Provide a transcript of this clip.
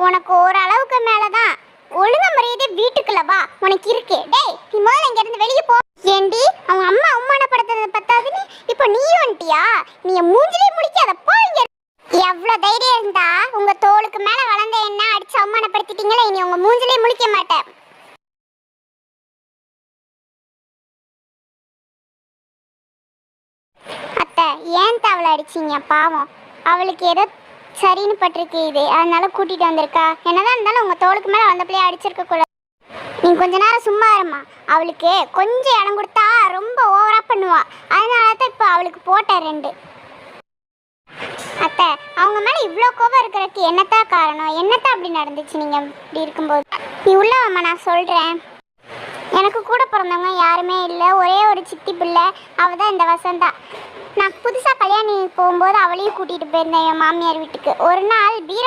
உனக்கு ஓரளவுக்கு மேலதான். ஒழுங்க மரியாதை வீட்டுக்குள்ள வா, உனக்கு இருக்கு. டேய் நீ முதல்ல இங்க இருந்து வெளியே போ. ஏண்டி அவங்க அம்மா அவமானப்படுத்துறத பத்தாதுன்னு இப்போ நீ வந்துட்டியா? நீ மூஞ்சிலே முடிக்காத, போ இங்க. எவ்வளவு தைரியம் இருந்தா உங்க தோளுக்கு மேல வளர்ந்த என்ன அடிச்சு அவமானப்படுத்திட்டீங்களே, இனி உங்க மூஞ்சிலே முழிக்க மாட்டேன். அத்தை ஏன் அவளை அடிச்சிங்க? பாவம், அவளுக்கு ஏதோ சரின்னு பட்டிருக்கு இது, அதனால கூட்டிட்டு வந்திருக்கா. என்னதான் இருந்தாலும் உங்க தோளுக்கு மேல வந்த பிள்ளைய அடிச்சிருக்க கூடாது. நீ கொஞ்ச நேரம் சும்மா இருமா. அவளுக்கு கொஞ்சம் இடம் கொடுத்தா ரொம்ப ஓவரா பண்ணுவா, அதனால தான் இப்போ அவளுக்கு போட்ட 2. அத்தை அவங்க மேல இவ்வளோ கோபம் இருக்கிறதுக்கு என்னத்தான் காரணம்? என்னத்தான் அப்படி நடந்துச்சு நீங்க இப்படி இருக்கும்போது? நீ உள்ள வாம்மா, நான் சொல்றேன். எனக்கு கூட பிறந்தவங்க யாருமே இல்லை, ஒரே ஒரு சித்தி பிள்ளை, அவள் தான் இந்த வசந்தா. நான் புதுசாக கல்யாணம் போகும்போது அவளையும் கூட்டிகிட்டு போயிருந்தேன் என் மாமியார் வீட்டுக்கு. ஒரு நாள் பீரோ